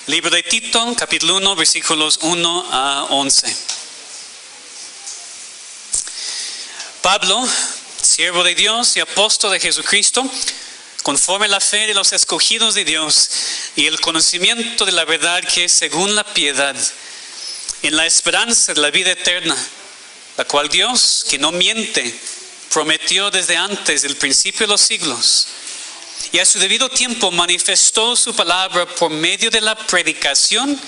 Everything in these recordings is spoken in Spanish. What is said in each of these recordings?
Libro de Tito, capítulo 1, versículos 1 a 11. Pablo, siervo de Dios y apóstol de Jesucristo, conforme a la fe de los escogidos de Dios y el conocimiento de la verdad que es según la piedad, en la esperanza de la vida eterna, la cual Dios, que no miente, prometió desde antes del principio de los siglos, y a su debido tiempo manifestó su palabra por medio de la predicación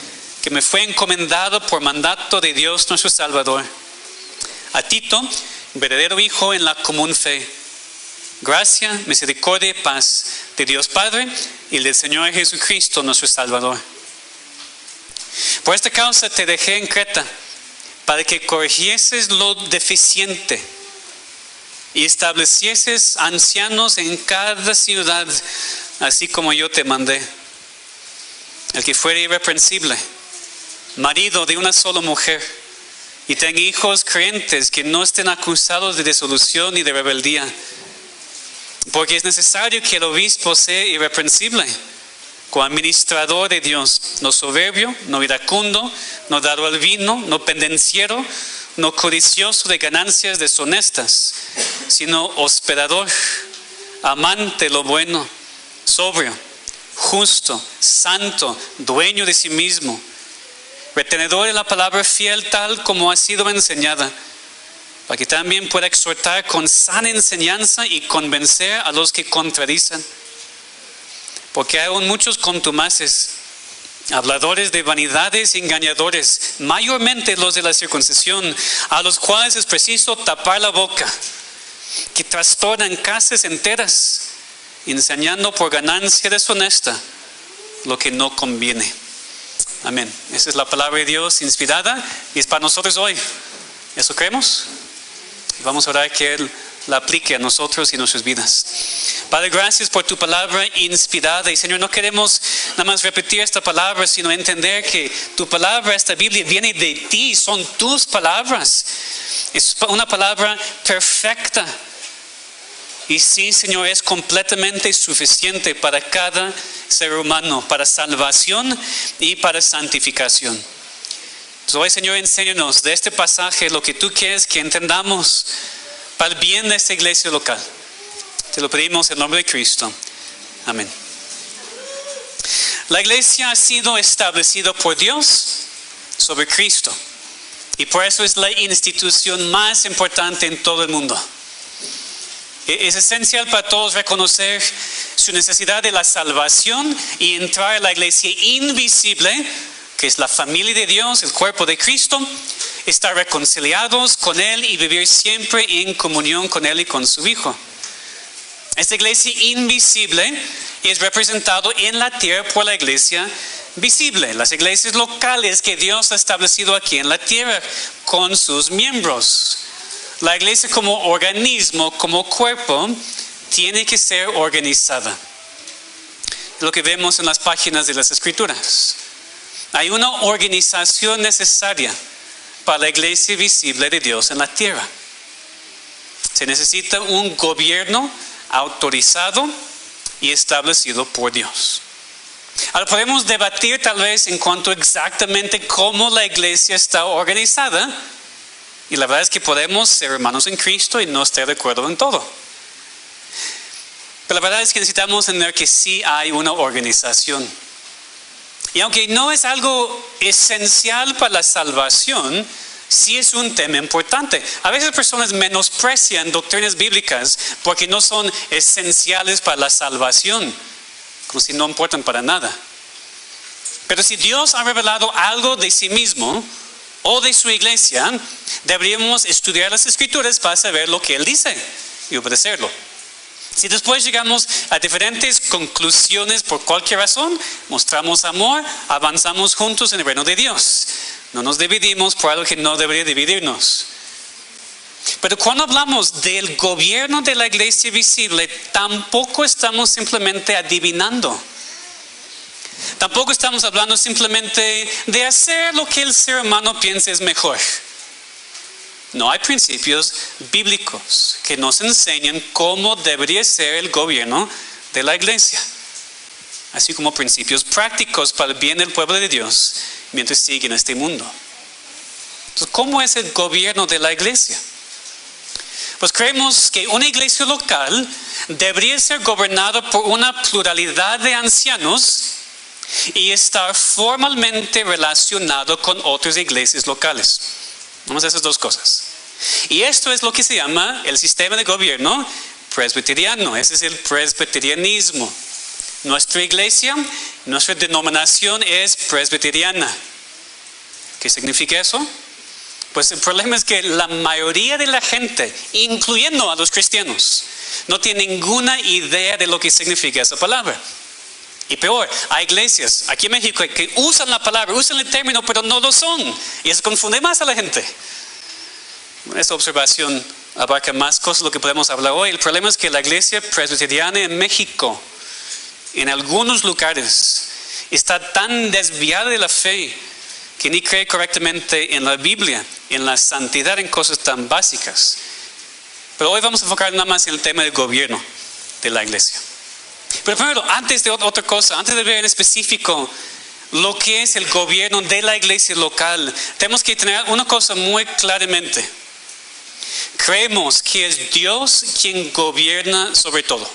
que me fue encomendado por mandato de Dios nuestro Salvador. A Tito, verdadero hijo en la común fe, gracia, misericordia y paz de Dios Padre y del Señor Jesucristo nuestro Salvador. Por esta causa te dejé en Creta, para que corrigieses lo deficiente y establecieses ancianos en cada ciudad, así como yo te mandé. El que fuere irreprensible, marido de una sola mujer, y tenga hijos creyentes que no estén acusados de disolución ni de rebeldía. Porque es necesario que el obispo sea irreprensible, coadministrador de Dios, no soberbio, no iracundo, no dado al vino, no pendenciero, no codicioso de ganancias deshonestas, sino hospedador, amante de lo bueno, sobrio, justo, santo, dueño de sí mismo, retenedor de la palabra fiel tal como ha sido enseñada, para que también pueda exhortar con sana enseñanza y convencer a los que contradicen. Porque hay aún muchos contumaces, habladores de vanidades y engañadores, mayormente los de la circuncisión, a los cuales es preciso tapar la boca, que trastornan casas enteras, enseñando por ganancia deshonesta lo que no conviene. Amén. Esa es la palabra de Dios inspirada y es para nosotros hoy. ¿Eso creemos? Vamos a orar que Él la aplique a nosotros y nuestras vidas. Padre, gracias por tu palabra inspirada. Y Señor, no queremos nada más repetir esta palabra, sino entender que tu palabra, esta Biblia, viene de ti. Son tus palabras. Es una palabra perfecta. Y sí, Señor, es completamente suficiente para cada ser humano, para salvación y para santificación. Entonces hoy, Señor, enséñanos de este pasaje lo que tú quieres que entendamos para el bien de esta iglesia local. Te lo pedimos en nombre de Cristo. Amén. La iglesia ha sido establecida por Dios sobre Cristo. Y por eso es la institución más importante en todo el mundo. Es esencial para todos reconocer su necesidad de la salvación y entrar a la iglesia invisible, que es la familia de Dios, el cuerpo de Cristo, estar reconciliados con Él y vivir siempre en comunión con Él y con su Hijo. Esta iglesia invisible es representado en la tierra por la iglesia visible, las iglesias locales que Dios ha establecido aquí en la tierra con sus miembros. La iglesia como organismo, como cuerpo, tiene que ser organizada. Lo que vemos en las páginas de las Escrituras. Hay una organización necesaria para la iglesia visible de Dios en la tierra. Se necesita un gobierno autorizado y establecido por Dios. Ahora podemos debatir tal vez en cuanto exactamente cómo la iglesia está organizada. Y la verdad es que podemos ser hermanos en Cristo y no estar de acuerdo en todo. Pero la verdad es que necesitamos entender que sí hay una organización. Y aunque no es algo esencial para la salvación, sí es un tema importante. A veces personas menosprecian doctrinas bíblicas porque no son esenciales para la salvación, como si no importan para nada. Pero si Dios ha revelado algo de sí mismo o de su iglesia, deberíamos estudiar las Escrituras para saber lo que Él dice y obedecerlo. Si después llegamos a diferentes conclusiones por cualquier razón, mostramos amor, avanzamos juntos en el reino de Dios. No nos dividimos por algo que no debería dividirnos. Pero cuando hablamos del gobierno de la iglesia visible, tampoco estamos simplemente adivinando. Tampoco estamos hablando simplemente de hacer lo que el ser humano piensa es mejor. No, hay principios bíblicos que nos enseñan cómo debería ser el gobierno de la iglesia. así como principios prácticos para el bien del pueblo de Dios mientras sigue en este mundo. Entonces, ¿cómo es el gobierno de la iglesia? Pues creemos que una iglesia local debería ser gobernada por una pluralidad de ancianos y estar formalmente relacionado con otras iglesias locales. Vamos a esas dos cosas. Y esto es lo que se llama el sistema de gobierno presbiteriano. Ese es el presbiterianismo. Nuestra iglesia, nuestra denominación es presbiteriana. ¿Qué significa eso? Pues el problema es que la mayoría de la gente, incluyendo a los cristianos, no tiene ninguna idea de lo que significa esa palabra. Y peor, hay iglesias aquí en México que usan la palabra, usan el término, pero no lo son. Y eso confunde más a la gente. Esta observación abarca más cosas de lo que podemos hablar hoy. El problema es que la iglesia presbiteriana en México, en algunos lugares, está tan desviada de la fe que ni cree correctamente en la Biblia, en la santidad, en cosas tan básicas. Pero hoy vamos a enfocar nada más en el tema del gobierno de la iglesia. Pero primero, antes de otra cosa, antes de ver en específico lo que es el gobierno de la iglesia local, tenemos que tener una cosa muy claramente. Creemos que es Dios quien gobierna sobre todo.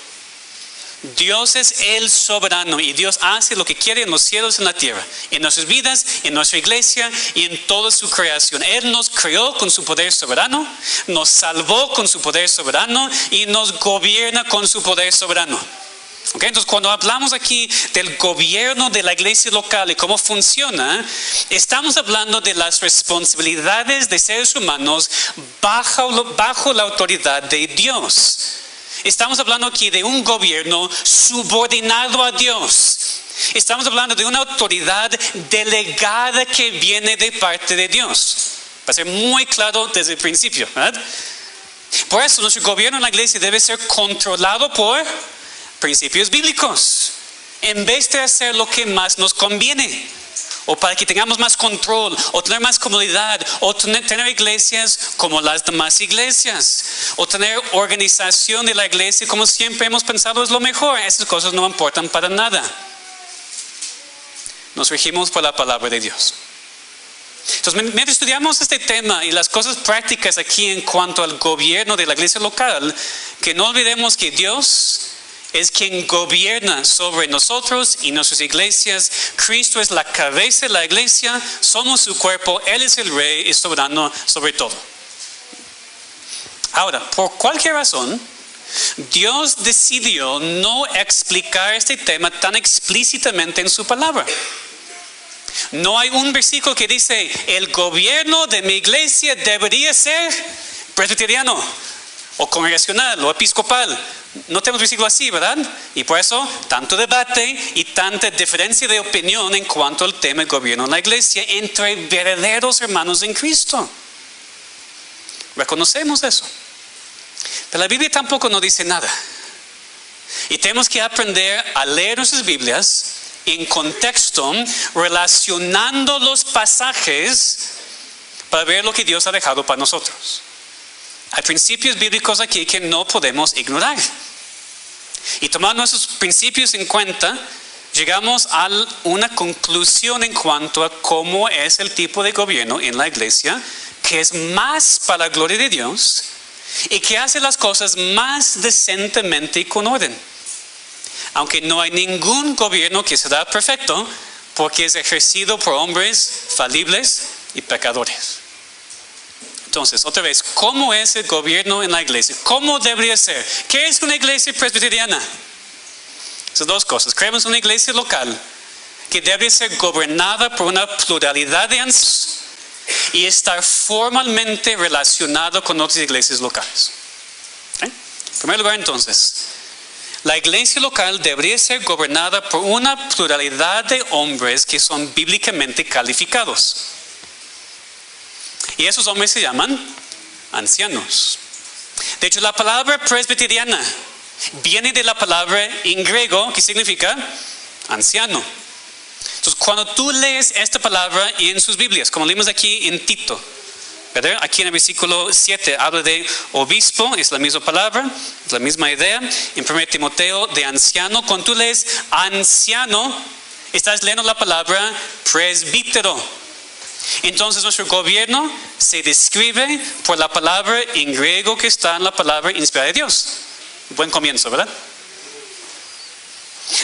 Dios es el soberano y Dios hace lo que quiere en los cielos y en la tierra, en nuestras vidas, en nuestra iglesia y en toda su creación. Él nos creó con su poder soberano, nos salvó con su poder soberano y nos gobierna con su poder soberano. Okay, entonces cuando hablamos aquí del gobierno de la iglesia local y cómo funciona, estamos hablando de las responsabilidades de seres humanos bajo la autoridad de Dios. Estamos hablando aquí de un gobierno subordinado a Dios. Estamos hablando de una autoridad delegada que viene de parte de Dios. Va a ser muy claro desde el principio, ¿verdad? Por eso nuestro gobierno en la iglesia debe ser controlado por principios bíblicos, en vez de hacer lo que más nos conviene, o para que tengamos más control, o tener más comodidad, o tener iglesias como las demás iglesias, o tener organización de la iglesia como siempre hemos pensado es lo mejor. Esas cosas no importan para nada. Nos regimos por la palabra de Dios. Entonces, mientras estudiamos este tema y las cosas prácticas aquí en cuanto al gobierno de la iglesia local, que no olvidemos que Dios es quien gobierna sobre nosotros y nuestras iglesias. Cristo es la cabeza de la iglesia, somos su cuerpo, Él es el rey y soberano sobre todo. Ahora, por cualquier razón, Dios decidió no explicar este tema tan explícitamente en su palabra. No hay un versículo que dice, el gobierno de mi iglesia debería ser presbiteriano, o congregacional, o episcopal. No tenemos versículo así, ¿verdad? Y por eso, tanto debate y tanta diferencia de opinión en cuanto al tema del gobierno en la iglesia entre verdaderos hermanos en Cristo. Reconocemos eso. Pero la Biblia tampoco nos dice nada. Y tenemos que aprender a leer nuestras Biblias en contexto, relacionando los pasajes para ver lo que Dios ha dejado para nosotros. Hay principios bíblicos aquí que no podemos ignorar. Y tomando nuestros principios en cuenta, llegamos a una conclusión en cuanto a cómo es el tipo de gobierno en la iglesia, que es más para la gloria de Dios y que hace las cosas más decentemente y con orden. Aunque no hay ningún gobierno que será perfecto, porque es ejercido por hombres falibles y pecadores. Entonces, otra vez, ¿cómo es el gobierno en la iglesia? ¿Cómo debería ser? ¿Qué es una iglesia presbiteriana? Esas dos cosas. Creemos una iglesia local que debe ser gobernada por una pluralidad de ancianos y estar formalmente relacionado con otras iglesias locales. En primer lugar, entonces, la iglesia local debería ser gobernada por una pluralidad de hombres que son bíblicamente calificados. Y esos hombres se llaman ancianos. De hecho, la palabra presbiteriana viene de la palabra en griego que significa anciano. Entonces, cuando tú lees esta palabra en sus Biblias, como leímos aquí en Tito, ¿verdad? Aquí en el versículo 7 habla de obispo, es la misma palabra, es la misma idea. En 1 Timoteo de anciano, cuando tú lees anciano, estás leyendo la palabra presbítero. Entonces nuestro gobierno se describe por la palabra en griego que está en la palabra inspirada de Dios. Buen comienzo, ¿verdad?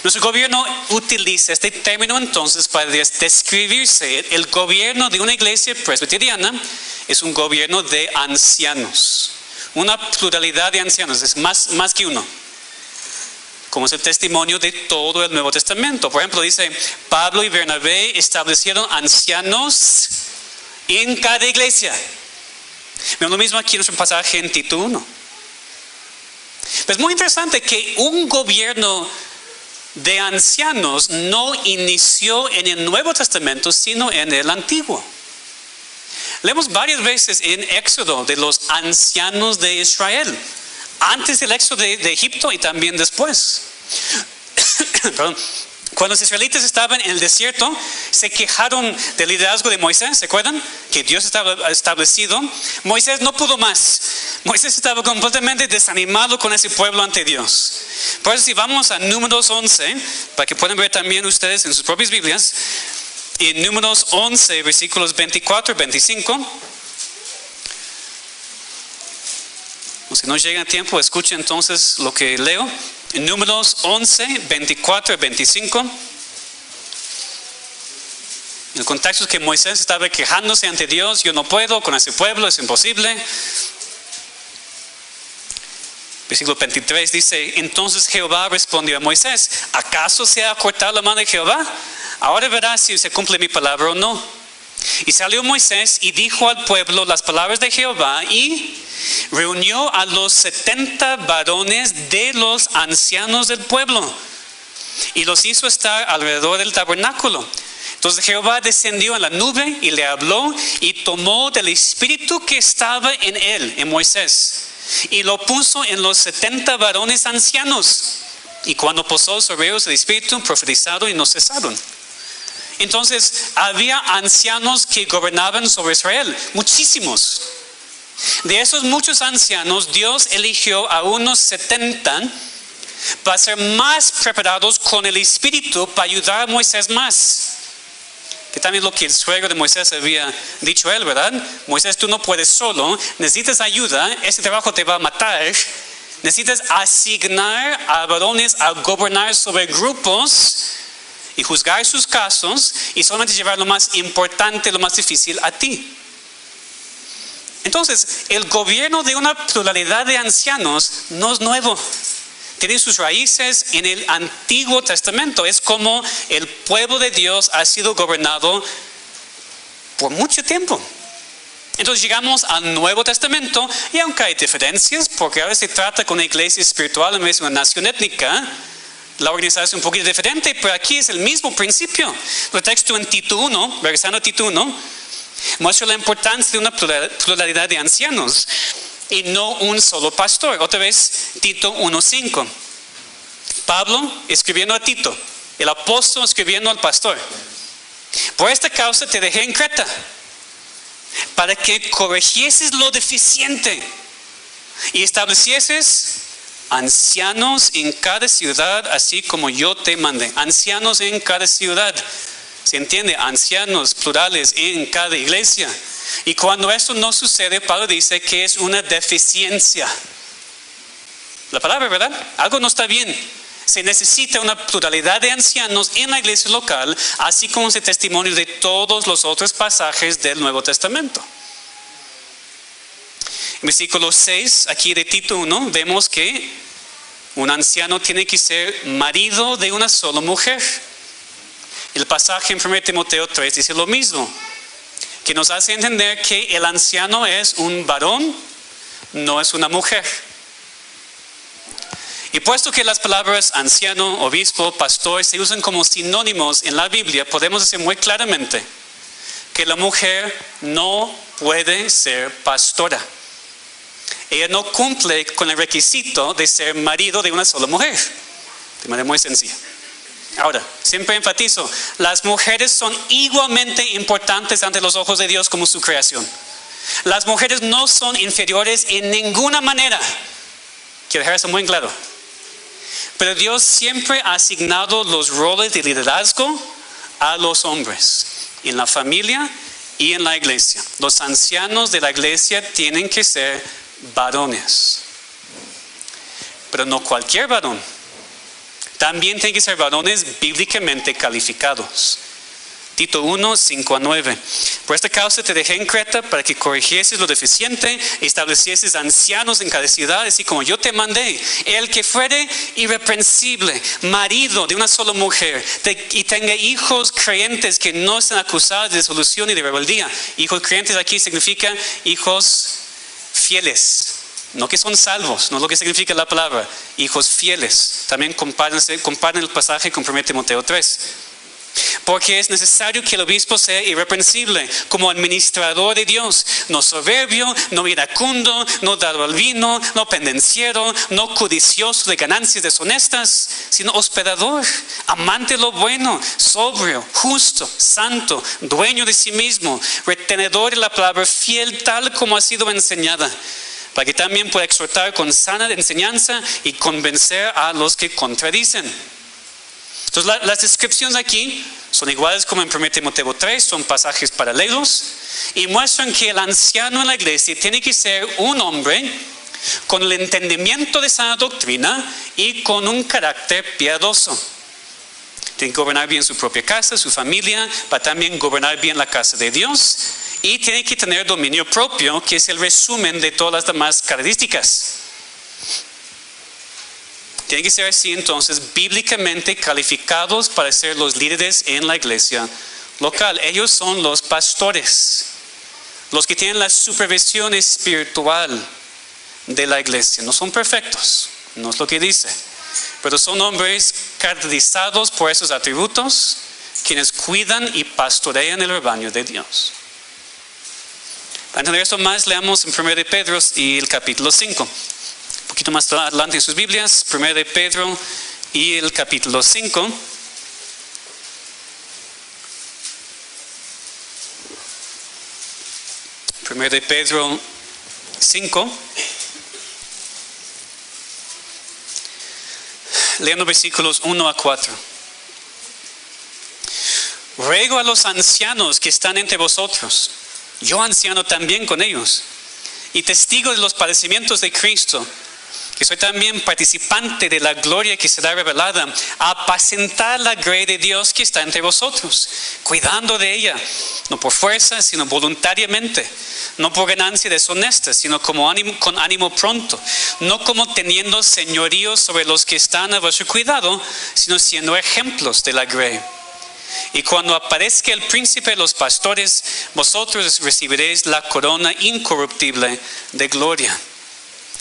Nuestro gobierno utiliza este término entonces para describirse. El gobierno de una iglesia presbiteriana es un gobierno de ancianos. Una pluralidad de ancianos, es más que uno. Como es el testimonio de todo el Nuevo Testamento. Por ejemplo, dice, Pablo y Bernabé establecieron ancianos en cada iglesia. Vemos lo mismo aquí en nuestro pasaje en Tito 1. Pero es muy interesante que un gobierno de ancianos no inició en el Nuevo Testamento, sino en el Antiguo. Leemos varias veces en Éxodo de los ancianos de Israel, antes del éxodo de Egipto y también después. Perdón. Cuando los israelitas estaban en el desierto, se quejaron del liderazgo de Moisés, ¿se acuerdan? Que Dios estaba establecido. Moisés no pudo más. Moisés estaba completamente desanimado con ese pueblo ante Dios. Por eso si vamos a Números 11, para que puedan ver también ustedes en sus propias Biblias, en Números 11, versículos 24 y 25. O si no llega a tiempo, escuchen entonces lo que leo. En Números 11, 24 y 25. El contexto es que Moisés estaba quejándose ante Dios. Yo no puedo con ese pueblo, es imposible. Versículo 23 dice, entonces Jehová respondió a Moisés, ¿acaso se ha cortado la mano de Jehová? Ahora verás si se cumple mi palabra o no. Y salió Moisés y dijo al pueblo las palabras de Jehová y reunió a los 70 varones de los ancianos del pueblo y los hizo estar alrededor del tabernáculo. Entonces Jehová descendió en la nube y le habló y tomó del espíritu que estaba en él, en Moisés, y lo puso en los 70 varones ancianos. Y cuando posó sobre ellos el espíritu, profetizaron y no cesaron. Entonces había ancianos que gobernaban sobre Israel, muchísimos. De esos muchos ancianos, Dios eligió a unos 70 para ser más preparados con el espíritu para ayudar a Moisés más. Que también lo que el suegro de Moisés había dicho a él, ¿verdad? Moisés, tú no puedes solo, necesitas ayuda, ese trabajo te va a matar. Necesitas asignar a varones a gobernar sobre grupos y juzgar sus casos y solamente llevar lo más importante, lo más difícil a ti. Entonces, el gobierno de una pluralidad de ancianos no es nuevo. Tiene sus raíces en el Antiguo Testamento. Es como el pueblo de Dios ha sido gobernado por mucho tiempo. Entonces llegamos al Nuevo Testamento y aunque hay diferencias, porque ahora se trata con una iglesia espiritual en vez de una nación étnica, la organización es un poquito diferente, pero aquí es el mismo principio. El texto en Tito 1, regresando a Tito 1, muestra la importancia de una pluralidad de ancianos y no un solo pastor. Otra vez, Tito 1:5. Pablo escribiendo a Tito, el apóstol escribiendo al pastor. Por esta causa te dejé en Creta, para que corrigieses lo deficiente y establecieses ancianos en cada ciudad, así como yo te mandé. Ancianos en cada ciudad. ¿Se entiende? Ancianos plurales en cada iglesia. Y cuando esto no sucede, Pablo dice que es una deficiencia. La palabra, ¿verdad? Algo no está bien. Se necesita una pluralidad de ancianos en la iglesia local, así como ese testimonio de todos los otros pasajes del Nuevo Testamento. En versículo 6, aquí de Tito 1, vemos que un anciano tiene que ser marido de una sola mujer. El pasaje en 1 Timoteo 3 dice lo mismo, que nos hace entender que el anciano es un varón, no es una mujer. Y puesto que las palabras anciano, obispo, pastor se usan como sinónimos en la Biblia, podemos decir muy claramente que la mujer no puede ser pastora. Ella no cumple con el requisito de ser marido de una sola mujer. De manera muy sencilla. Ahora, siempre enfatizo, las mujeres son igualmente importantes ante los ojos de Dios como su creación. Las mujeres no son inferiores en ninguna manera. Quiero dejar eso muy claro. Pero Dios siempre ha asignado los roles de liderazgo a los hombres, en la familia y en la iglesia. Los ancianos de la iglesia tienen que ser varones. Pero no cualquier varón. También tienen que ser varones bíblicamente calificados. Tito 1, 5-9. Por esta causa te dejé en Creta para que corrigieses lo deficiente y establecieses ancianos en cada ciudad, así como yo te mandé. El que fuere irreprensible, marido de una sola mujer, y tenga hijos creyentes que no estén acusados de desolución y de rebeldía. Hijos creyentes aquí significa hijos fieles. No que son salvos, no es lo que significa la palabra. Hijos fieles. También comparen el pasaje con 1 Timoteo 3. Porque es necesario que el obispo sea irreprensible como administrador de Dios, no soberbio, no iracundo, no dado al vino, no pendenciero, no codicioso de ganancias deshonestas, sino hospedador, amante de lo bueno, sobrio, justo, santo, dueño de sí mismo, retenedor de la palabra, fiel tal como ha sido enseñada, para que también pueda exhortar con sana enseñanza y convencer a los que contradicen. Entonces las descripciones aquí son iguales como en 1 Timoteo 3, son pasajes paralelos y muestran que el anciano en la iglesia tiene que ser un hombre con el entendimiento de sana doctrina y con un carácter piadoso. Tiene que gobernar bien su propia casa, su familia, para también gobernar bien la casa de Dios y tiene que tener dominio propio, que es el resumen de todas las demás características. Tienen que ser así entonces bíblicamente calificados para ser los líderes en la iglesia local. Ellos son los pastores, los que tienen la supervisión espiritual de la iglesia. No son perfectos, no es lo que dice, pero son hombres caracterizados por esos atributos, quienes cuidan y pastorean el rebaño de Dios. Para entender esto más, leamos en 1 de Pedro y el capítulo 5. Un poquito más adelante en sus Biblias, 1 de Pedro y el capítulo 5. Primero de Pedro 5. Leyendo versículos 1-4. Ruego a los ancianos que están entre vosotros, yo anciano también con ellos, y testigo de los padecimientos de Cristo, que soy también participante de la gloria que será revelada, a apacentar la grey de Dios que está entre vosotros, cuidando de ella, no por fuerza, sino voluntariamente, no por ganancia deshonesta, sino con ánimo pronto, no como teniendo señorío sobre los que están a vuestro cuidado, sino siendo ejemplos de la grey. Y cuando aparezca el príncipe de los pastores, vosotros recibiréis la corona incorruptible de gloria.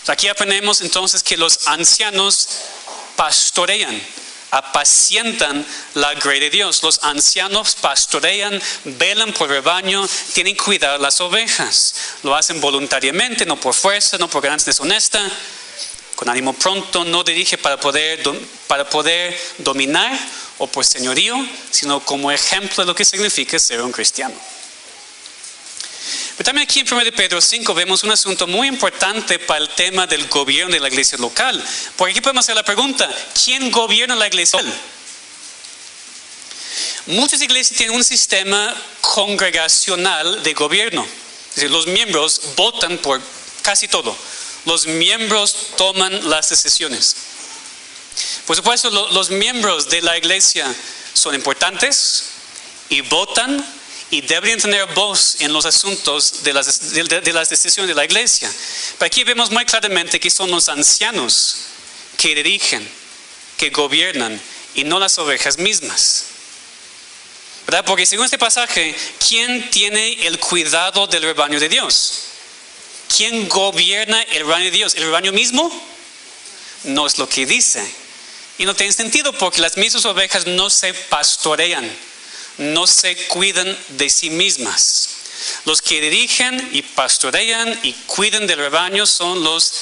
Aquí aprendemos entonces que los ancianos pastorean, apacientan la grey de Dios. Los ancianos pastorean, velan por el rebaño, tienen que cuidar las ovejas. Lo hacen voluntariamente, no por fuerza, no por ganancia deshonesta, con ánimo pronto, no dirige para poder dominar o por señorío, sino como ejemplo de lo que significa ser un cristiano. Pero también aquí en 1 de Pedro 5 vemos un asunto muy importante para el tema del gobierno de la iglesia local. Porque aquí podemos hacer la pregunta, ¿quién gobierna la iglesia local? Muchas iglesias tienen un sistema congregacional de gobierno. Es decir, los miembros votan por casi todo. Los miembros toman las decisiones. Por supuesto, los miembros de la iglesia son importantes y votan y deberían tener voz en los asuntos de las decisiones de la iglesia. Pero aquí vemos muy claramente que son los ancianos que dirigen, que gobiernan y no las ovejas mismas. ¿Verdad? Porque según este pasaje, ¿quién tiene el cuidado del rebaño de Dios? ¿Quién gobierna el rebaño de Dios? ¿El rebaño mismo? No es lo que dice. Y no tiene sentido porque las mismas ovejas no se pastorean, no se cuidan de sí mismas. Los que dirigen y pastorean y cuidan del rebaño son los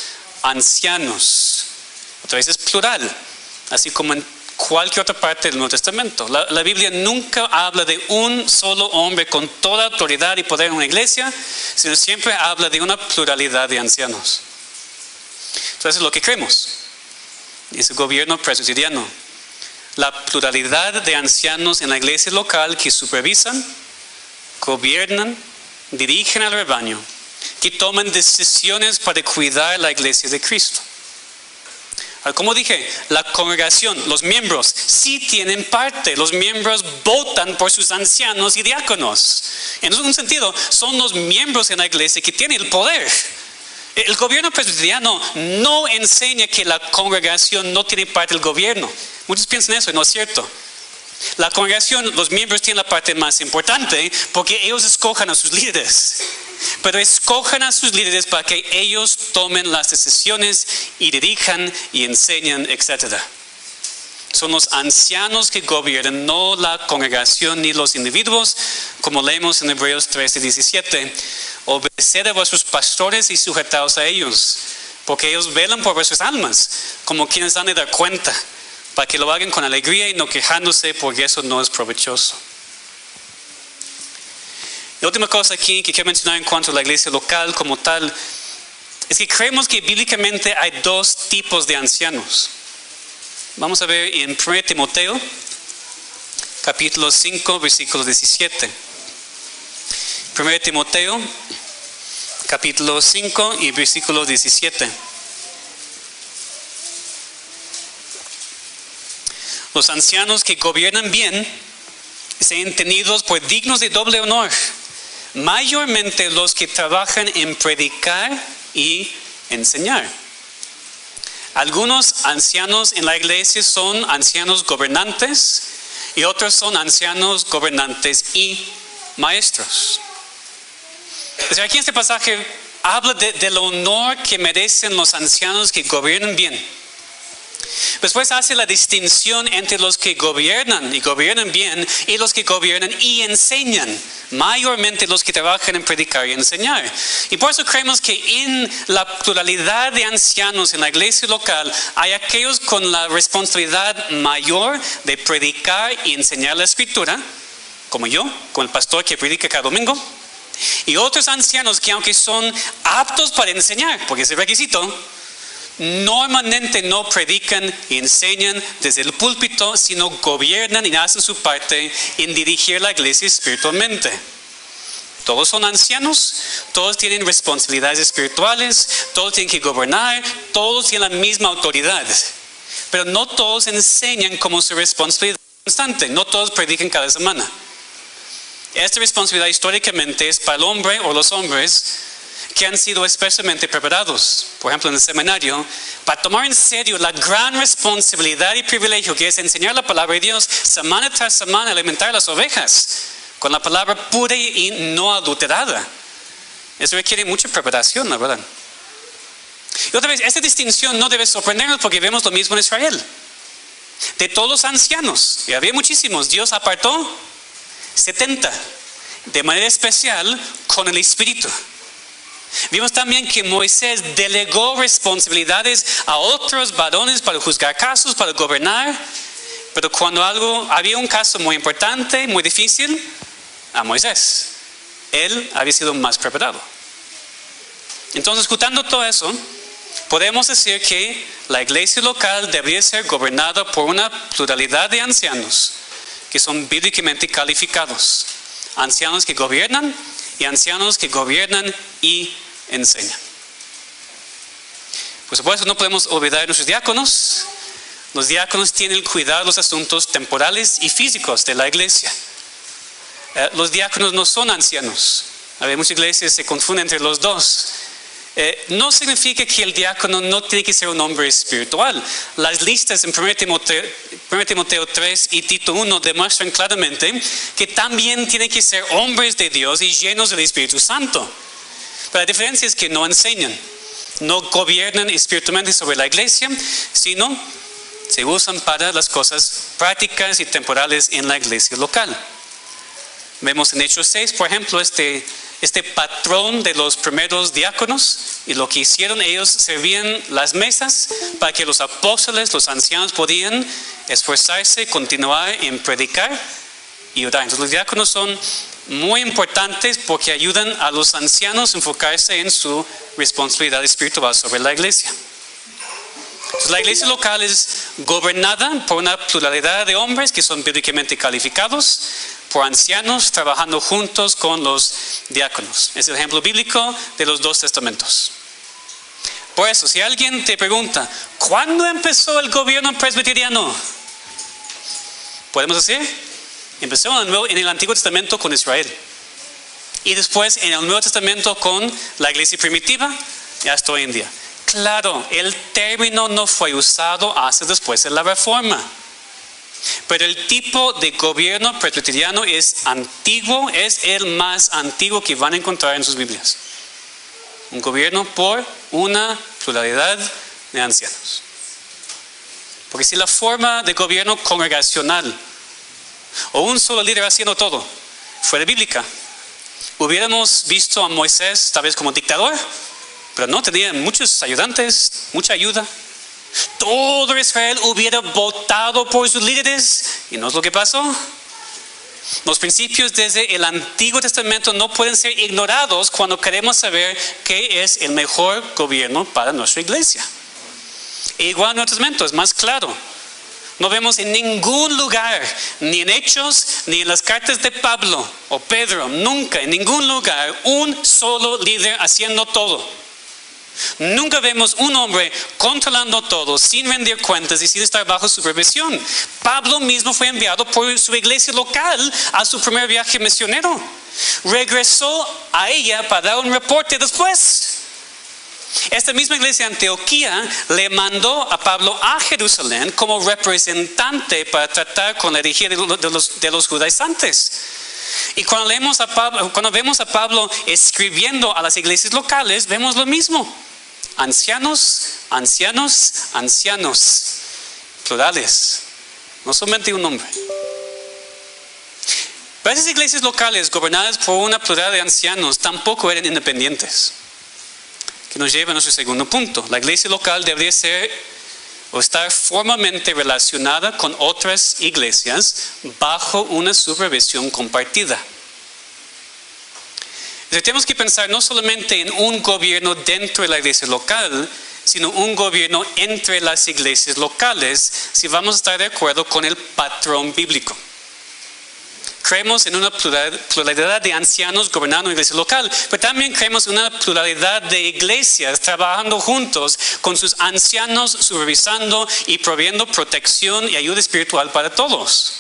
ancianos. Otra vez es plural, así como en cualquier otra parte del Nuevo Testamento. La Biblia nunca habla de un solo hombre con toda autoridad y poder en una iglesia, sino siempre habla de una pluralidad de ancianos. Entonces, lo que creemos es el gobierno presbiteriano. La pluralidad de ancianos en la iglesia local que supervisan, gobiernan, dirigen al rebaño, que toman decisiones para cuidar la iglesia de Cristo. Ahora, como dije, la congregación, los miembros, sí tienen parte. Los miembros votan por sus ancianos y diáconos. En un sentido, son los miembros en la iglesia que tienen el poder. El gobierno presbiteriano no enseña que la congregación no tiene parte del gobierno. Muchos piensan eso y no es cierto. La congregación, los miembros tienen la parte más importante porque ellos escojan a sus líderes. Pero escojan a sus líderes para que ellos tomen las decisiones y dirijan y enseñan, etc. Son los ancianos que gobiernan, no la congregación ni los individuos, como leemos en Hebreos 13:17. Obedeced a vuestros pastores y sujetaos a ellos, porque ellos velan por vuestras almas, como quienes han de dar cuenta, para que lo hagan con alegría y no quejándose, porque eso no es provechoso. La última cosa aquí que quiero mencionar en cuanto a la iglesia local como tal, es que creemos que bíblicamente hay dos tipos de ancianos. Vamos a ver en 1 Timoteo, capítulo 5, versículo 17. 1 Timoteo, capítulo 5 y versículo 17. Los ancianos que gobiernan bien sean tenidos por dignos de doble honor, mayormente los que trabajan en predicar y enseñar. Algunos ancianos en la iglesia son ancianos gobernantes y otros son ancianos gobernantes y maestros. O sea, aquí en este pasaje habla del honor que merecen los ancianos que gobiernan bien. Después hace la distinción entre los que gobiernan y gobiernan bien y los que gobiernan y enseñan, mayormente los que trabajan en predicar y enseñar. Y por eso creemos que en la pluralidad de ancianos en la iglesia local hay aquellos con la responsabilidad mayor de predicar y enseñar la escritura, como yo, con el pastor que predica cada domingo, y otros ancianos que aunque son aptos para enseñar, porque es el requisito, normalmente no predican y enseñan desde el púlpito, sino gobiernan y hacen su parte en dirigir la iglesia espiritualmente. Todos son ancianos, todos tienen responsabilidades espirituales, todos tienen que gobernar, todos tienen la misma autoridad. Pero no todos enseñan como su responsabilidad constante, no todos predican cada semana. Esta responsabilidad históricamente es para el hombre o los hombres que han sido especialmente preparados, por ejemplo en el seminario, para tomar en serio la gran responsabilidad y privilegio que es enseñar la palabra de Dios semana tras semana, alimentar las ovejas con la palabra pura y no adulterada. Eso requiere mucha preparación, la verdad. Y otra vez, esta distinción no debe sorprendernos porque vemos lo mismo en Israel. De todos los ancianos, y había muchísimos, Dios apartó 70, de manera especial con el Espíritu. Vimos también que Moisés delegó responsabilidades a otros varones para juzgar casos, para gobernar, pero cuando había un caso muy importante, muy difícil, a Moisés. Él había sido más preparado. Entonces, juntando todo eso, podemos decir que la iglesia local debería ser gobernada por una pluralidad de ancianos que son bíblicamente calificados. Ancianos que gobiernan y ancianos que gobiernan y enseñan. Por supuesto, no podemos olvidar a nuestros diáconos. Los diáconos tienen el cuidado de los asuntos temporales y físicos de la iglesia. Los diáconos no son ancianos. A ver, muchas iglesias se confunden entre los dos. No significa que el diácono no tiene que ser un hombre espiritual. Las listas en 1 Timoteo 3 y Tito 1 demuestran claramente que también tienen que ser hombres de Dios y llenos del Espíritu Santo. Pero la diferencia es que no enseñan, no gobiernan espiritualmente sobre la iglesia, sino se usan para las cosas prácticas y temporales en la iglesia local. Vemos en Hechos 6, por ejemplo, este patrón de los primeros diáconos, y lo que hicieron, ellos servían las mesas para que los apóstoles, los ancianos podían esforzarse, continuar en predicar y orar. Entonces los diáconos son muy importantes porque ayudan a los ancianos a enfocarse en su responsabilidad espiritual sobre la iglesia. Entonces, la iglesia local es gobernada por una pluralidad de hombres que son bíblicamente calificados, por ancianos trabajando juntos con los diáconos. Es el ejemplo bíblico de los dos testamentos. Por eso, si alguien te pregunta, ¿cuándo empezó el gobierno presbiteriano? Podemos decir, empezó en el Antiguo Testamento con Israel. Y después en el Nuevo Testamento con la iglesia primitiva y hasta hoy en día. Claro, el término no fue usado hasta después de la Reforma. Pero el tipo de gobierno presbiteriano es antiguo, es el más antiguo que van a encontrar en sus Biblias. Un gobierno por una pluralidad de ancianos. Porque si la forma de gobierno congregacional o un solo líder haciendo todo fuera bíblica, hubiéramos visto a Moisés tal vez como dictador, pero no, tenía muchos ayudantes, mucha ayuda. Todo Israel hubiera votado por sus líderes, y no es lo que pasó. Los principios desde el Antiguo Testamento no pueden ser ignorados cuando queremos saber qué es el mejor gobierno para nuestra iglesia. E igual en el Nuevo Testamento es más claro. No vemos en ningún lugar, ni en Hechos, ni en las cartas de Pablo o Pedro, nunca en ningún lugar, un solo líder haciendo todo. Nunca vemos un hombre controlando todo, sin rendir cuentas y sin estar bajo supervisión. Pablo mismo fue enviado por su iglesia local a su primer viaje misionero. Regresó a ella para dar un reporte después. Esta misma iglesia de Antioquía le mandó a Pablo a Jerusalén como representante para tratar con la herejía de los judaizantes. Y cuando vemos a Pablo escribiendo a las iglesias locales, vemos lo mismo. Ancianos, ancianos, ancianos. Plurales. No solamente un hombre. Pero esas iglesias locales gobernadas por una pluralidad de ancianos tampoco eran independientes. Que nos lleva a nuestro segundo punto. La iglesia local debería ser o estar formalmente relacionada con otras iglesias bajo una supervisión compartida. Entonces, tenemos que pensar no solamente en un gobierno dentro de la iglesia local, sino un gobierno entre las iglesias locales, si vamos a estar de acuerdo con el patrón bíblico. Creemos en una pluralidad de ancianos gobernando la iglesia local, pero también creemos en una pluralidad de iglesias trabajando juntos con sus ancianos, supervisando y proveyendo protección y ayuda espiritual para todos.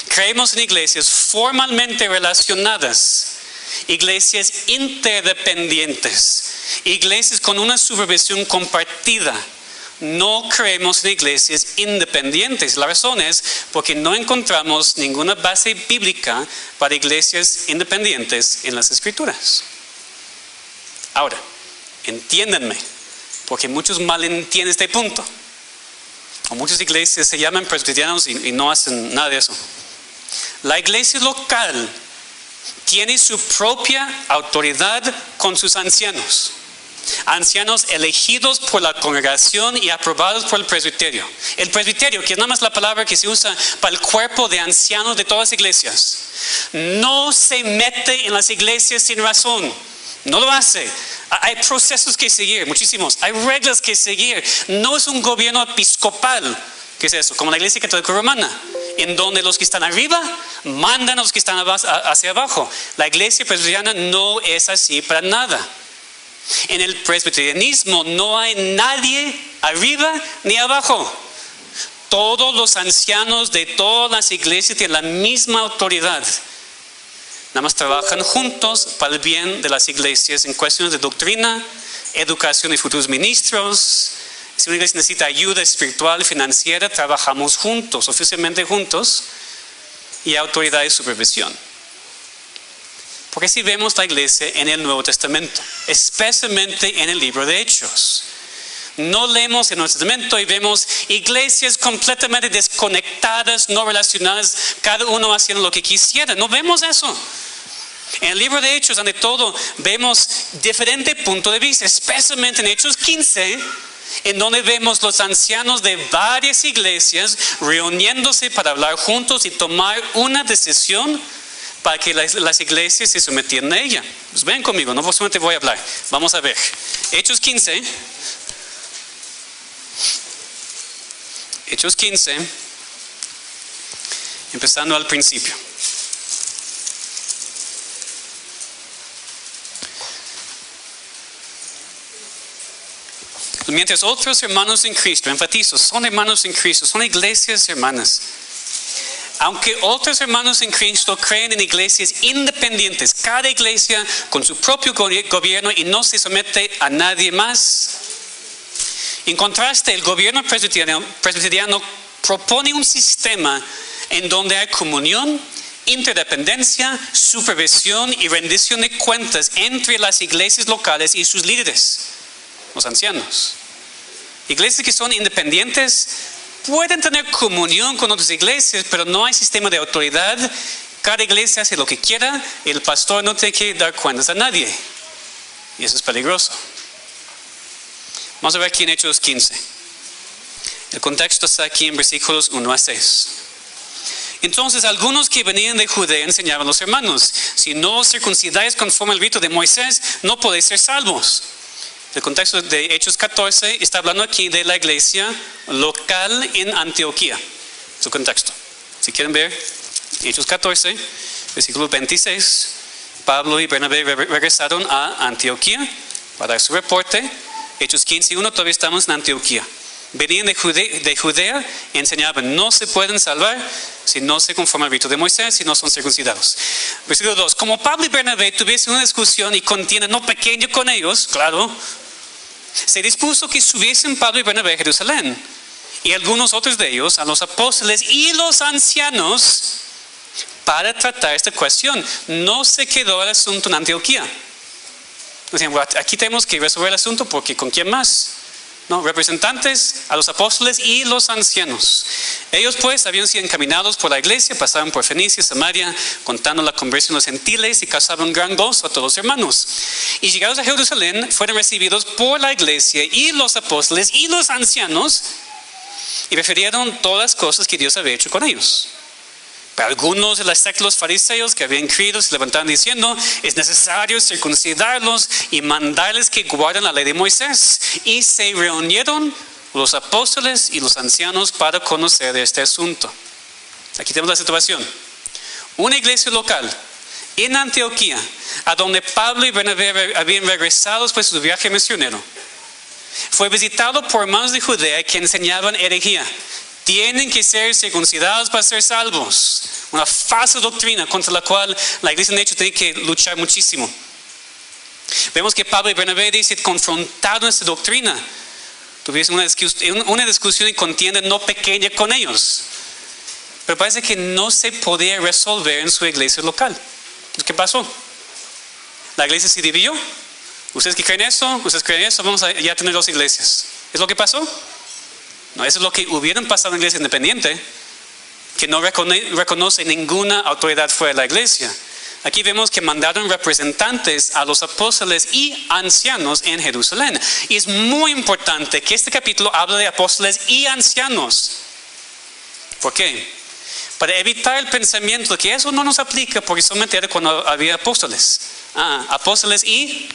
Creemos en iglesias formalmente relacionadas, iglesias interdependientes, iglesias con una supervisión compartida. No creemos en iglesias independientes. La razón es porque no encontramos ninguna base bíblica para iglesias independientes en las Escrituras. Ahora, entiéndanme, porque muchos malentienden este punto. O muchas iglesias se llaman presbiterianos y no hacen nada de eso. La iglesia local tiene su propia autoridad con sus ancianos. Ancianos elegidos por la congregación y aprobados por el presbiterio. El presbiterio, que es nada más la palabra que se usa para el cuerpo de ancianos de todas las iglesias, no se mete en las iglesias sin razón. No lo hace. Hay procesos que seguir, muchísimos. Hay reglas que seguir. No es un gobierno episcopal. ¿Qué es eso? Como la iglesia católica romana, en donde los que están arriba mandan a los que están hacia abajo. La iglesia presbiteriana no es así para nada. En el presbiterianismo no hay nadie arriba ni abajo. Todos los ancianos de todas las iglesias tienen la misma autoridad. Nada más trabajan juntos para el bien de las iglesias en cuestiones de doctrina, educación de futuros ministros. Si una iglesia necesita ayuda espiritual y financiera, trabajamos juntos, oficialmente juntos, y autoridad de supervisión. Porque así vemos la iglesia en el Nuevo Testamento, especialmente en el libro de Hechos. No leemos el Nuevo Testamento y vemos iglesias completamente desconectadas, no relacionadas, cada uno haciendo lo que quisiera. No vemos eso. En el libro de Hechos, ante todo, vemos diferentes puntos de vista, especialmente en Hechos 15, en donde vemos los ancianos de varias iglesias reuniéndose para hablar juntos y tomar una decisión para que las iglesias se sometieran a ella. Pues ven conmigo, no solamente voy a hablar. Vamos a ver. Hechos 15. Hechos 15, empezando al principio. Mientras otros hermanos en Cristo, enfatizo, son hermanos en Cristo, son iglesias hermanas. Aunque otros hermanos en Cristo creen en iglesias independientes, cada iglesia con su propio gobierno y no se somete a nadie más. En contraste, el gobierno presbiteriano propone un sistema en donde hay comunión, interdependencia, supervisión y rendición de cuentas entre las iglesias locales y sus líderes, los ancianos. Iglesias que son independientes pueden tener comunión con otras iglesias, pero no hay sistema de autoridad. Cada iglesia hace lo que quiera y el pastor no tiene que dar cuentas a nadie. Y eso es peligroso. Vamos a ver aquí en Hechos 15. El contexto está aquí en versículos 1 a 6. Entonces algunos que venían de Judea enseñaban a los hermanos: si no os circuncidáis conforme al rito de Moisés, no podéis ser salvos. El contexto de Hechos 14 está hablando aquí de la iglesia local en Antioquía. Su contexto. Si quieren ver, Hechos 14, versículo 26, Pablo y Bernabé regresaron a Antioquía para dar su reporte. Hechos 15:1, todavía estamos en Antioquía. Venían de Judea y enseñaban: no se pueden salvar si no se conforman al rito de Moisés, si no son circuncidados. Versículo 2, como Pablo y Bernabé tuviesen una discusión y contienda no pequeña con ellos, claro, se dispuso que subiesen Pablo y Bernabé a Jerusalén, y algunos otros de ellos a los apóstoles y los ancianos para tratar esta cuestión. No se quedó el asunto en Antioquía. Decían: bueno, aquí tenemos que resolver el asunto porque ¿con quién más? No, representantes a los apóstoles y los ancianos. Ellos pues habían sido encaminados por la iglesia, pasaban por Fenicia y Samaria, contando la conversión de los gentiles y causaban gran gozo a todos los hermanos. Y llegados a Jerusalén, fueron recibidos por la iglesia y los apóstoles y los ancianos, y refirieron todas las cosas que Dios había hecho con ellos. Pero algunos de la secta de los fariseos que habían creído se levantaron diciendo: es necesario circuncidarlos y mandarles que guarden la ley de Moisés. Y se reunieron los apóstoles y los ancianos para conocer de este asunto. Aquí tenemos la situación. Una iglesia local en Antioquía, a donde Pablo y Bernabé habían regresado después de su viaje misionero, fue visitado por hermanos de Judea que enseñaban herejía. Tienen que ser circuncidados para ser salvos. Una falsa doctrina contra la cual la iglesia de hecho tiene que luchar muchísimo. Vemos que Pablo y Bernabé dicen: confrontaron esta doctrina. Tuvieron una discusión y contienda no pequeña con ellos. Pero parece que no se podía resolver en su iglesia local. ¿Qué pasó? La iglesia se dividió. ¿Ustedes que creen eso? ¿Ustedes creen eso? Vamos a ya tener dos iglesias. ¿Es lo que pasó? No, eso es lo que hubieran pasado en la iglesia independiente, que no reconoce ninguna autoridad fuera de la iglesia. Aquí vemos que mandaron representantes a los apóstoles y ancianos en Jerusalén. Y es muy importante que este capítulo hable de apóstoles y ancianos. ¿Por qué? Para evitar el pensamiento que eso no nos aplica porque solamente era cuando había apóstoles. Apóstoles y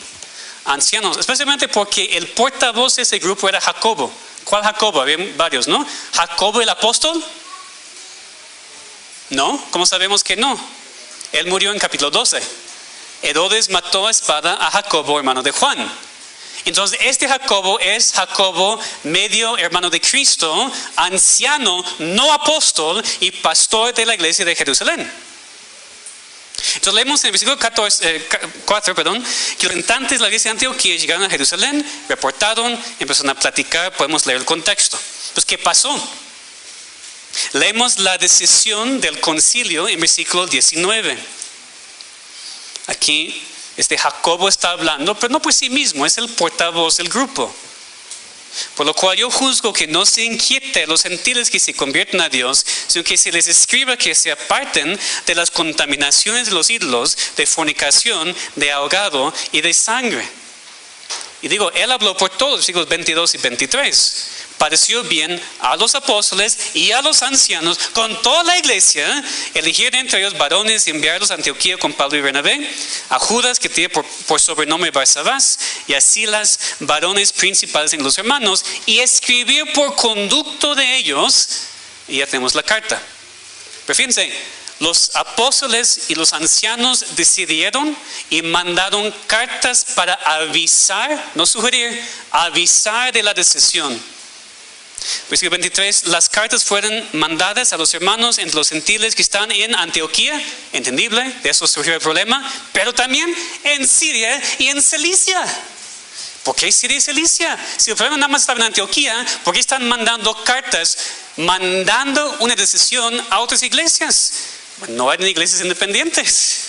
ancianos, especialmente porque el portavoz de ese grupo era Jacobo. ¿Cuál Jacobo? Había varios, ¿no? ¿Jacobo el apóstol? No, ¿cómo sabemos que no? Él murió en capítulo 12. Herodes mató a espada a Jacobo, hermano de Juan. Entonces este Jacobo es Jacobo, medio hermano de Cristo, anciano, no apóstol y pastor de la iglesia de Jerusalén. Entonces leemos en el versículo 4, que los representantes de la iglesia de Antioquía llegaron a Jerusalén, reportaron, empezaron a platicar. Podemos leer el contexto. Pues ¿qué pasó? Leemos la decisión del concilio en versículo 19. Aquí Jacobo está hablando, pero no por sí mismo, es el portavoz del grupo. Por lo cual yo juzgo que no se inquiete a los gentiles que se convierten a Dios, sino que se les escriba que se aparten de las contaminaciones de los ídolos, de fornicación, de ahogado y de sangre. Y digo, él habló por todos, versículos 22 y 23. Pareció bien a los apóstoles y a los ancianos, con toda la iglesia, elegir entre ellos varones y enviarlos a Antioquía con Pablo y Bernabé, a Judas, que tiene por sobrenombre Barsabás, y a Silas, varones principales en los hermanos, y escribir por conducto de ellos, y ya tenemos la carta. Pero fíjense, los apóstoles y los ancianos decidieron y mandaron cartas para avisar, no sugerir, avisar de la decisión. Versículo 23, las cartas fueron mandadas a los hermanos entre los gentiles que están en Antioquía, entendible, de eso surgió el problema, pero también en Siria y en Cilicia. ¿Por qué Siria y Cilicia? Si el problema nada más estaba en Antioquía, ¿por qué están mandando cartas, mandando una decisión a otras iglesias? No eran iglesias independientes.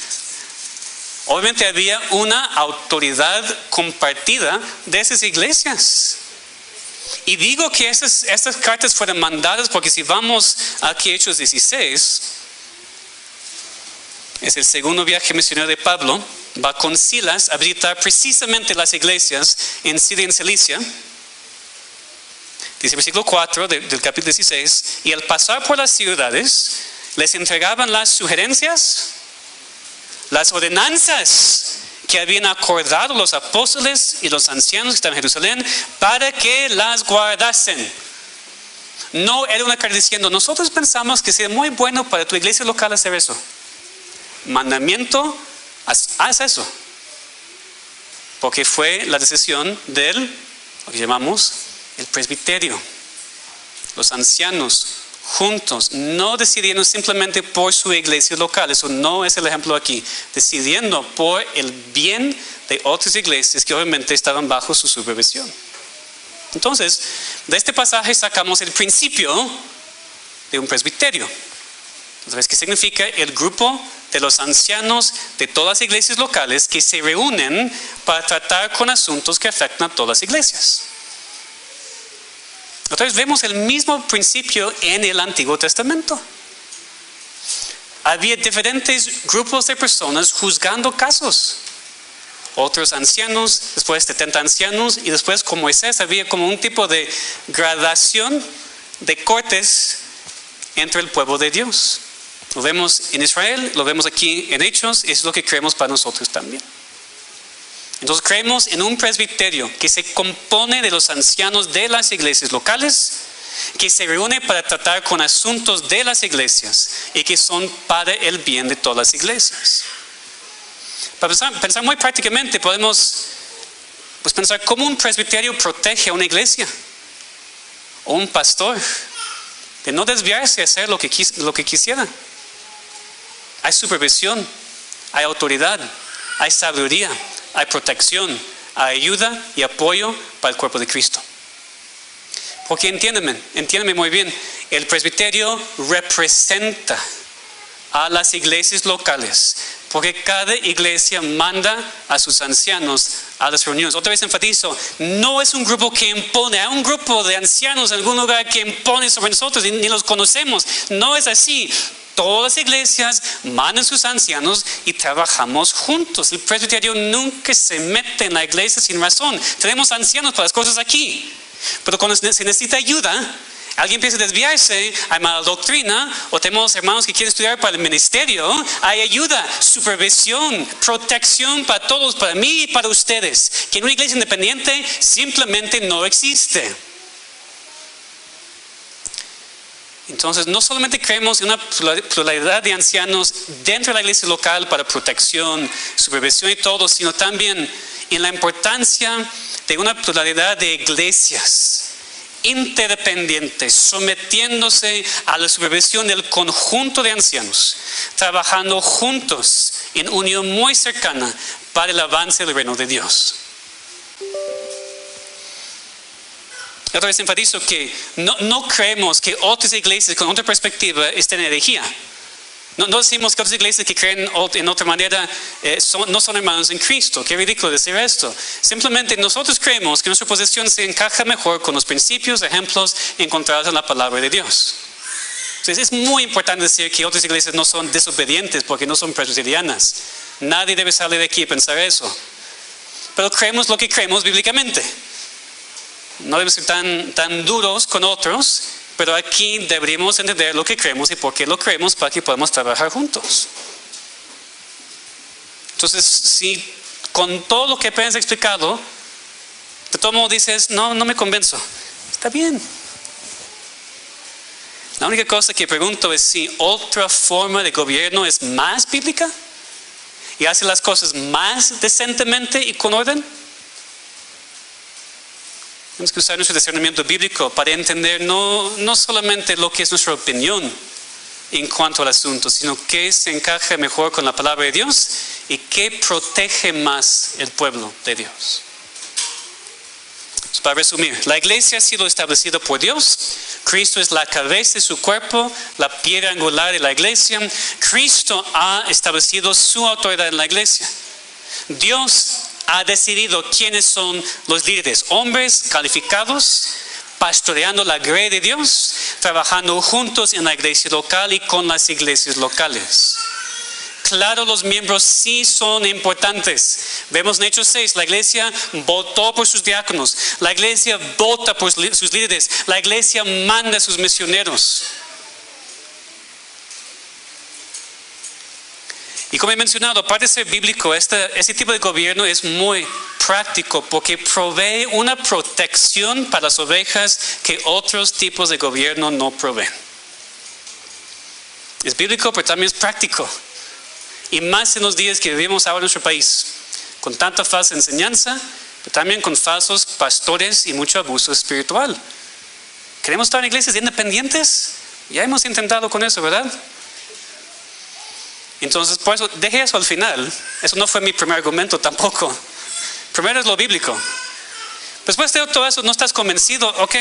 Obviamente había una autoridad compartida de esas iglesias. Y digo que estas cartas fueron mandadas porque si vamos aquí a Hechos 16, es el segundo viaje misionero de Pablo, va con Silas a visitar precisamente las iglesias en Siria y en Cilicia. Dice el versículo 4 del capítulo 16, y al pasar por las ciudades, les entregaban las sugerencias, las ordenanzas que habían acordado los apóstoles y los ancianos que estaban en Jerusalén para que las guardasen. No era una carta diciendo, nosotros pensamos que sería muy bueno para tu iglesia local hacer eso. Mandamiento, haz eso. Porque fue la decisión lo que llamamos el presbiterio. Los ancianos juntos, no decidiendo simplemente por su iglesia local, eso no es el ejemplo aquí, decidiendo por el bien de otras iglesias que obviamente estaban bajo su supervisión. Entonces, de este pasaje sacamos el principio de un presbiterio. Entonces, ¿qué significa? El grupo de los ancianos de todas las iglesias locales que se reúnen para tratar con asuntos que afectan a todas las iglesias. Entonces vemos el mismo principio en el Antiguo Testamento. Había diferentes grupos de personas juzgando casos. Otros ancianos, después 70 ancianos, y después con Moisés había como un tipo de gradación de cortes entre el pueblo de Dios. Lo vemos en Israel, lo vemos aquí en Hechos, y es lo que creemos para nosotros también. Entonces creemos en un presbiterio que se compone de los ancianos de las iglesias locales, que se reúne para tratar con asuntos de las iglesias y que son para el bien de todas las iglesias. Para pensar muy prácticamente, podemos pensar cómo un presbiterio protege a una iglesia o un pastor de no desviarse a hacer lo que quisiera. Hay supervisión, hay autoridad, hay sabiduría, hay protección, hay ayuda y apoyo para el cuerpo de Cristo. Porque entiéndeme muy bien, el presbiterio representa a las iglesias locales, porque cada iglesia manda a sus ancianos a las reuniones. Otra vez enfatizo, no es un grupo que impone, hay un grupo de ancianos en algún lugar que impone sobre nosotros y ni los conocemos. No es así. Todas las iglesias mandan sus ancianos y trabajamos juntos. El presbiterio nunca se mete en la iglesia sin razón. Tenemos ancianos para las cosas aquí. Pero cuando se necesita ayuda, alguien empieza a desviarse, hay mala doctrina, o tenemos hermanos que quieren estudiar para el ministerio, hay ayuda, supervisión, protección para todos, para mí y para ustedes. Que en una iglesia independiente simplemente no existe. Entonces, no solamente creemos en una pluralidad de ancianos dentro de la iglesia local para protección, supervisión y todo, sino también en la importancia de una pluralidad de iglesias interdependientes, sometiéndose a la supervisión del conjunto de ancianos, trabajando juntos en unión muy cercana para el avance del reino de Dios. Otra vez enfatizo que no creemos que otras iglesias con otra perspectiva estén en herejía. No decimos que otras iglesias que creen en otra manera no son hermanos en Cristo. Qué ridículo decir esto. Simplemente nosotros creemos que nuestra posición se encaja mejor con los principios, ejemplos encontrados en la palabra de Dios. Entonces es muy importante decir que otras iglesias no son desobedientes porque no son presbiterianas. Nadie debe salir de aquí y pensar eso. Pero creemos lo que creemos bíblicamente. No debemos ser tan duros con otros, pero aquí deberíamos entender lo que creemos y por qué lo creemos para que podamos trabajar juntos. Entonces, si con todo lo que apenas he explicado, de todo modo dices, no me convenzo, está bien. La única cosa que pregunto es si otra forma de gobierno es más bíblica y hace las cosas más decentemente y con orden. Tenemos que usar nuestro discernimiento bíblico para entender no solamente lo que es nuestra opinión en cuanto al asunto, sino qué se encaja mejor con la palabra de Dios y qué protege más el pueblo de Dios. Entonces, para resumir, la iglesia ha sido establecida por Dios. Cristo es la cabeza de su cuerpo, la piedra angular de la iglesia. Cristo ha establecido su autoridad en la iglesia. Dios ha decidido quiénes son los líderes, hombres calificados, pastoreando la grey de Dios, trabajando juntos en la iglesia local y con las iglesias locales. Claro, los miembros sí son importantes. Vemos en Hechos 6, la iglesia votó por sus diáconos, la iglesia vota por sus líderes, la iglesia manda a sus misioneros. Y como he mencionado, aparte de ser bíblico, este tipo de gobierno es muy práctico porque provee una protección para las ovejas que otros tipos de gobierno no proveen. Es bíblico, pero también es práctico. Y más en los días que vivimos ahora en nuestro país, con tanta falsa enseñanza, pero también con falsos pastores y mucho abuso espiritual. ¿Queremos estar en iglesias independientes? Ya hemos intentado con eso, ¿verdad? Entonces, por eso, dejé eso al final. Eso no fue mi primer argumento tampoco. Primero es lo bíblico. Después de todo eso, no estás convencido, ok,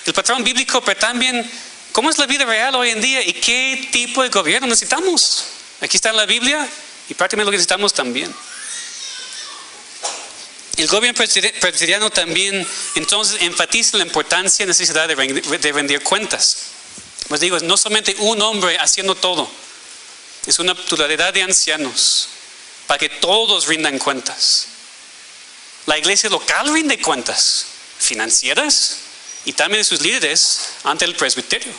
el patrón bíblico, pero también, ¿cómo es la vida real hoy en día? ¿Y qué tipo de gobierno necesitamos? Aquí está en la Biblia y prácticamente lo que necesitamos también. El gobierno presbiteriano también, entonces, enfatiza la importancia y necesidad de rendir cuentas. Pues digo, no solamente un hombre haciendo todo. Es una pluralidad de ancianos para que todos rindan cuentas. La iglesia local rinde cuentas financieras y también de sus líderes ante el presbiterio.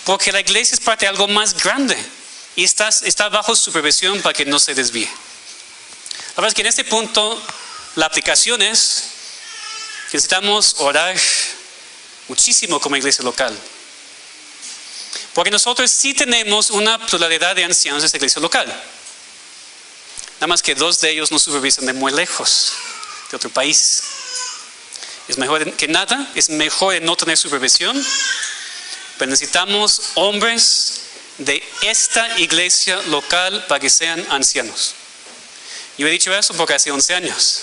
Porque la iglesia es parte de algo más grande y está bajo supervisión para que no se desvíe. La verdad es que en este punto la aplicación es que necesitamos orar muchísimo como iglesia local. Porque nosotros sí tenemos una pluralidad de ancianos en esta iglesia local. Nada más que 2 de ellos nos supervisan de muy lejos, de otro país. Es mejor que nada, es mejor no tener supervisión, pero necesitamos hombres de esta iglesia local para que sean ancianos. Yo he dicho eso porque hace 11 años.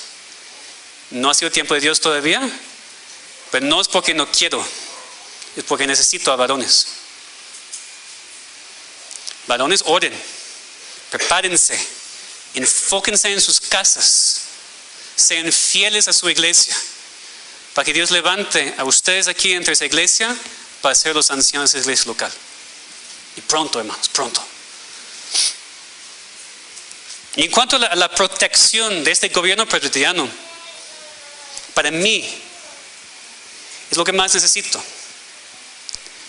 No ha sido tiempo de Dios todavía, pero no es porque no quiero, es porque necesito a varones. Varones, oren, prepárense, enfóquense en sus casas, sean fieles a su iglesia, para que Dios levante a ustedes aquí entre esa iglesia para ser los ancianos de esa iglesia local. Y pronto, hermanos, pronto. Y en cuanto a la protección de este gobierno presbiteriano, para mí es lo que más necesito.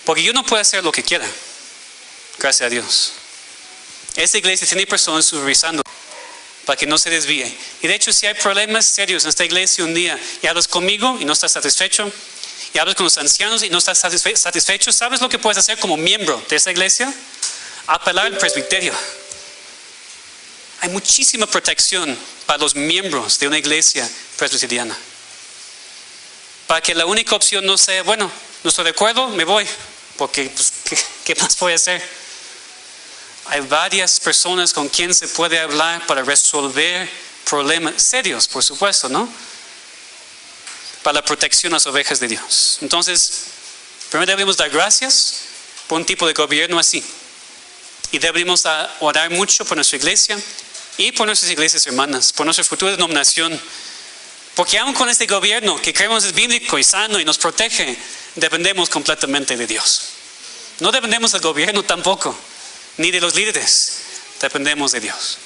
Porque yo no puedo hacer lo que quiera. Gracias a Dios. Esta iglesia tiene personas supervisando para que no se desvíe. Y de hecho, si hay problemas serios en esta iglesia un día y hablas conmigo y no estás satisfecho, y hablas con los ancianos y no estás satisfecho, ¿sabes lo que puedes hacer como miembro de esta iglesia? Apelar al presbiterio. Hay muchísima protección para los miembros de una iglesia presbiteriana. Para que la única opción no sea, bueno, no estoy de acuerdo, me voy. Porque, pues, ¿qué más voy a hacer? Hay varias personas con quien se puede hablar para resolver problemas serios, por supuesto, ¿no? Para la protección a las ovejas de Dios. Entonces, primero debemos dar gracias por un tipo de gobierno así. Y debemos orar mucho por nuestra iglesia y por nuestras iglesias hermanas, por nuestra futura denominación. Porque aun con este gobierno que creemos es bíblico y sano y nos protege, dependemos completamente de Dios. No dependemos del gobierno tampoco, ni de los líderes, dependemos de Dios.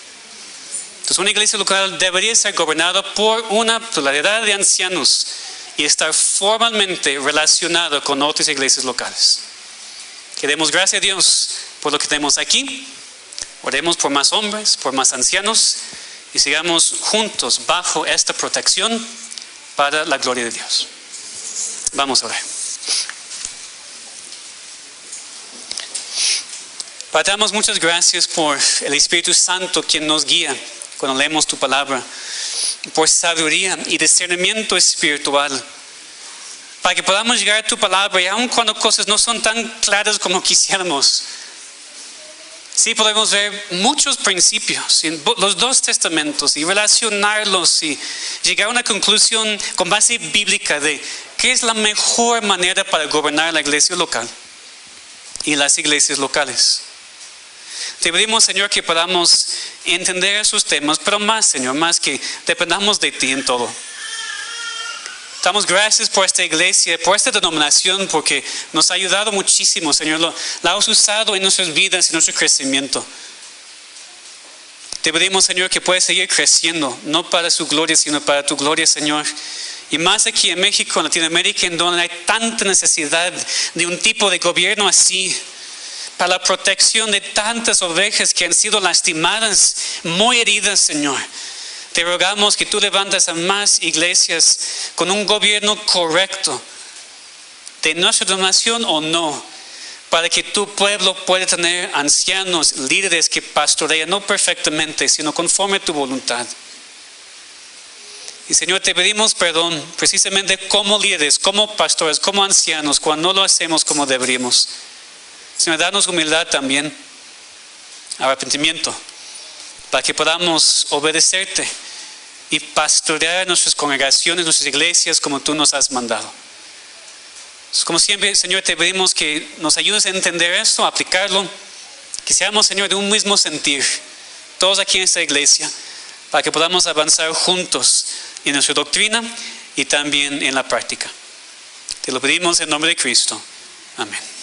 Entonces una iglesia local debería ser gobernada por una pluralidad de ancianos y estar formalmente relacionado con otras iglesias locales. Que demos gracias a Dios por lo que tenemos aquí. Oremos por más hombres, por más ancianos y sigamos juntos bajo esta protección para la gloria de Dios. Vamos a orar. Padre, te damos muchas gracias por el Espíritu Santo quien nos guía cuando leemos tu palabra, por sabiduría y discernimiento espiritual, para que podamos llegar a tu palabra y aun cuando cosas no son tan claras como quisiéramos, sí podemos ver muchos principios en los dos testamentos y relacionarlos y llegar a una conclusión con base bíblica de qué es la mejor manera para gobernar la iglesia local y las iglesias locales. Te pedimos, Señor, que podamos entender esos temas, pero más, Señor, más que dependamos de ti en todo. Damos gracias por esta iglesia, por esta denominación, porque nos ha ayudado muchísimo, Señor. La has usado en nuestras vidas y en nuestro crecimiento. Te pedimos, Señor, que puedas seguir creciendo, no para su gloria, sino para tu gloria, Señor. Y más aquí en México, en Latinoamérica, en donde hay tanta necesidad de un tipo de gobierno así, para la protección de tantas ovejas que han sido lastimadas, muy heridas, Señor. Te rogamos que tú levantes a más iglesias con un gobierno correcto, de nuestra denominación o no, para que tu pueblo pueda tener ancianos, líderes que pastorean no perfectamente, sino conforme a tu voluntad. Y Señor, te pedimos perdón precisamente como líderes, como pastores, como ancianos, cuando no lo hacemos como deberíamos. Señor, danos humildad también, arrepentimiento, para que podamos obedecerte y pastorear nuestras congregaciones, nuestras iglesias como tú nos has mandado. Como siempre, Señor, te pedimos que nos ayudes a entender esto, a aplicarlo, que seamos, Señor, de un mismo sentir, todos aquí en esta iglesia, para que podamos avanzar juntos en nuestra doctrina y también en la práctica. Te lo pedimos en nombre de Cristo. Amén.